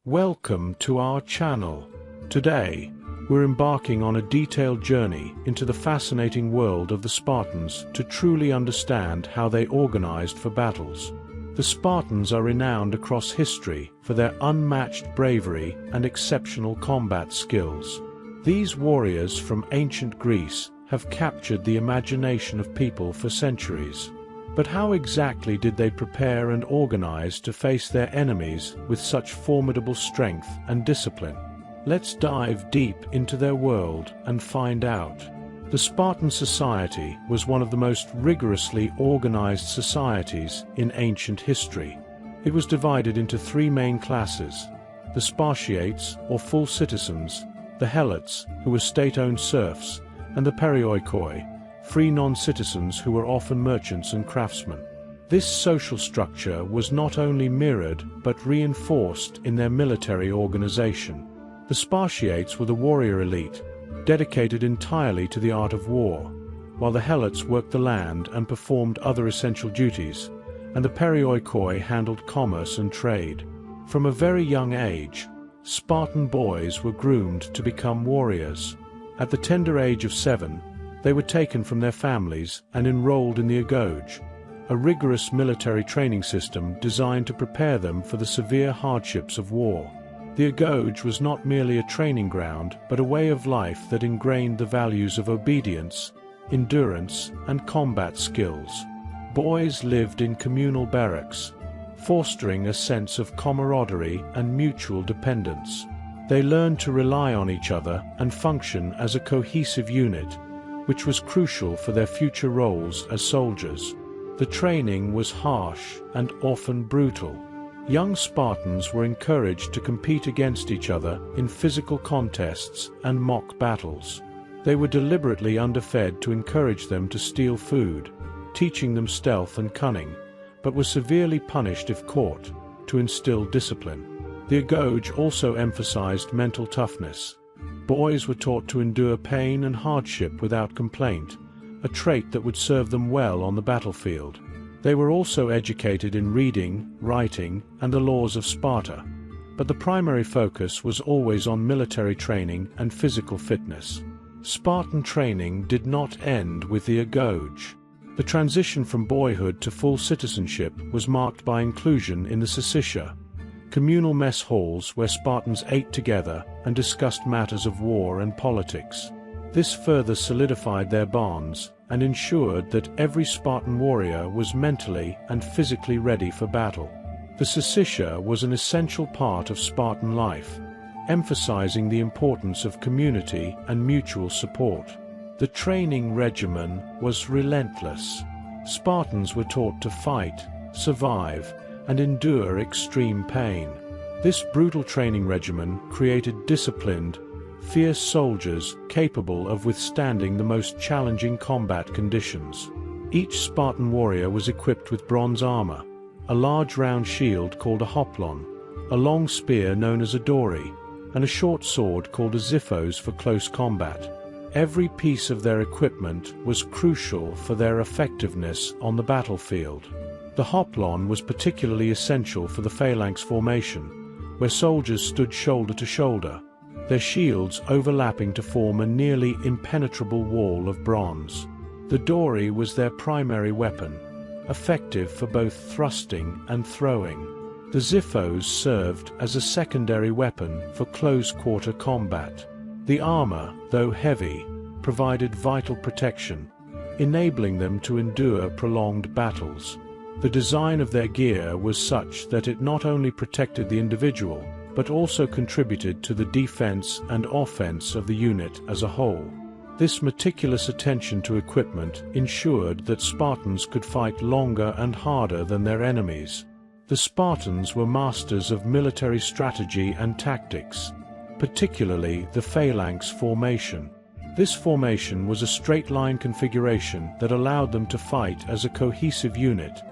Welcome to our channel. Today, we're embarking on a detailed journey into the fascinating world of the Spartans to truly understand how they organized for battles. The Spartans are renowned across history for their unmatched bravery and exceptional combat skills. These warriors from ancient Greece have captured the imagination of people for centuries. But how exactly did they prepare and organize to face their enemies with such formidable strength and discipline? Let's dive deep into their world and find out. The Spartan society was one of the most rigorously organized societies in ancient history. It was divided into three main classes: the Spartiates, or full citizens, the Helots, who were state-owned serfs, and the Perioikoi, free non-citizens who were often merchants and craftsmen. This social structure was not only mirrored but reinforced in their military organization. The Spartiates were the warrior elite, dedicated entirely to the art of war, while the Helots worked the land and performed other essential duties, and the Perioikoi handled commerce and trade. From a very young age, Spartan boys were groomed to become warriors. At the tender age of 7, they were taken from their families and enrolled in the Agoge, a rigorous military training system designed to prepare them for the severe hardships of war. The Agoge was not merely a training ground, but a way of life that ingrained the values of obedience, endurance, and combat skills. Boys lived in communal barracks, fostering a sense of camaraderie and mutual dependence. They learned to rely on each other and function as a cohesive unit, which was crucial for their future roles as soldiers. The training was harsh and often brutal. Young Spartans were encouraged to compete against each other in physical contests and mock battles. They were deliberately underfed to encourage them to steal food, teaching them stealth and cunning, but were severely punished if caught, to instill discipline. The Agoge also emphasized mental toughness. Boys were taught to endure pain and hardship without complaint, a trait that would serve them well on the battlefield. They were also educated in reading, writing, and the laws of Sparta, but the primary focus was always on military training and physical fitness. Spartan training did not end with the Agoge. The transition from boyhood to full citizenship was marked by inclusion in the Syssitia, communal mess halls where Spartans ate together and discussed matters of war and politics. This further solidified their bonds and ensured that every Spartan warrior was mentally and physically ready for battle. The Syssitia was an essential part of Spartan life, emphasizing the importance of community and mutual support. The training regimen was relentless. Spartans were taught to fight, survive, and endure extreme pain. This brutal training regimen created disciplined, fierce soldiers capable of withstanding the most challenging combat conditions. Each Spartan warrior was equipped with bronze armor, a large round shield called a hoplon, a long spear known as a dory, and a short sword called a xiphos for close combat. Every piece of their equipment was crucial for their effectiveness on the battlefield. The hoplon was particularly essential for the phalanx formation, where soldiers stood shoulder to shoulder, their shields overlapping to form a nearly impenetrable wall of bronze. The dory was their primary weapon, effective for both thrusting and throwing. The xiphos served as a secondary weapon for close-quarter combat. The armor, though heavy, provided vital protection, enabling them to endure prolonged battles. The design of their gear was such that it not only protected the individual, but also contributed to the defense and offense of the unit as a whole. This meticulous attention to equipment ensured that Spartans could fight longer and harder than their enemies. The Spartans were masters of military strategy and tactics, particularly the phalanx formation. This formation was a straight-line configuration that allowed them to fight as a cohesive unit,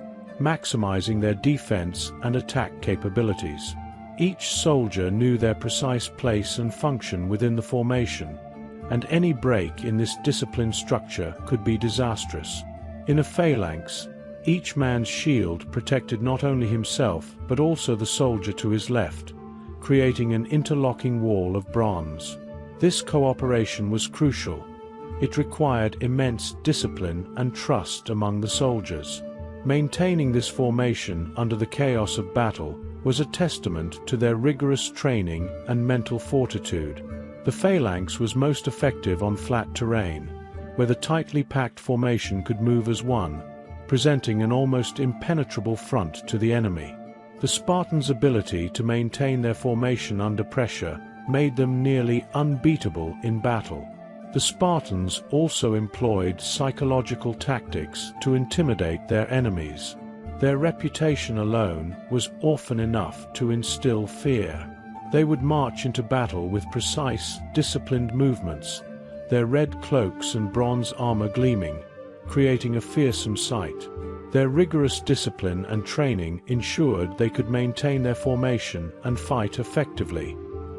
maximizing their defense and attack capabilities. Each soldier knew their precise place and function within the formation, and any break in this disciplined structure could be disastrous. In a phalanx, each man's shield protected not only himself but also the soldier to his left, creating an interlocking wall of bronze. This cooperation was crucial. It required immense discipline and trust among the soldiers. Maintaining this formation under the chaos of battle was a testament to their rigorous training and mental fortitude. The phalanx was most effective on flat terrain, where the tightly packed formation could move as one, presenting an almost impenetrable front to the enemy. The Spartans' ability to maintain their formation under pressure made them nearly unbeatable in battle. The Spartans also employed psychological tactics to intimidate their enemies. Their reputation alone was often enough to instill fear. They would march into battle with precise, disciplined movements, their red cloaks and bronze armor gleaming, creating a fearsome sight. Their rigorous discipline and training ensured they could maintain their formation and fight effectively,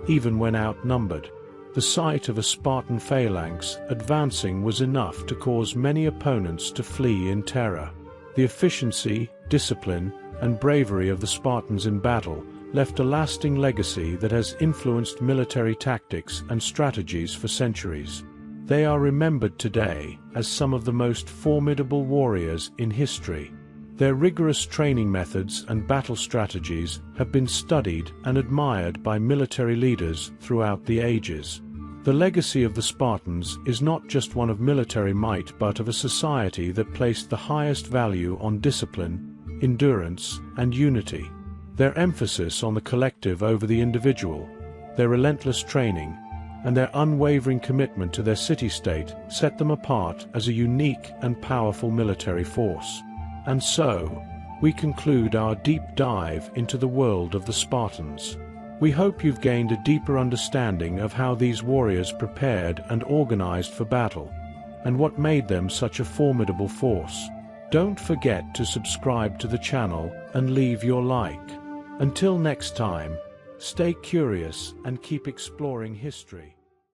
even when outnumbered. The sight of a Spartan phalanx advancing was enough to cause many opponents to flee in terror. The efficiency, discipline, and bravery of the Spartans in battle left a lasting legacy that has influenced military tactics and strategies for centuries. They are remembered today as some of the most formidable warriors in history. Their rigorous training methods and battle strategies have been studied and admired by military leaders throughout the ages. The legacy of the Spartans is not just one of military might but of a society that placed the highest value on discipline, endurance, and unity. Their emphasis on the collective over the individual, their relentless training, and their unwavering commitment to their city-state set them apart as a unique and powerful military force. And so, we conclude our deep dive into the world of the Spartans. We hope you've gained a deeper understanding of how these warriors prepared and organized for battle, and what made them such a formidable force. Don't forget to subscribe to the channel and leave your like. Until next time, stay curious and keep exploring history.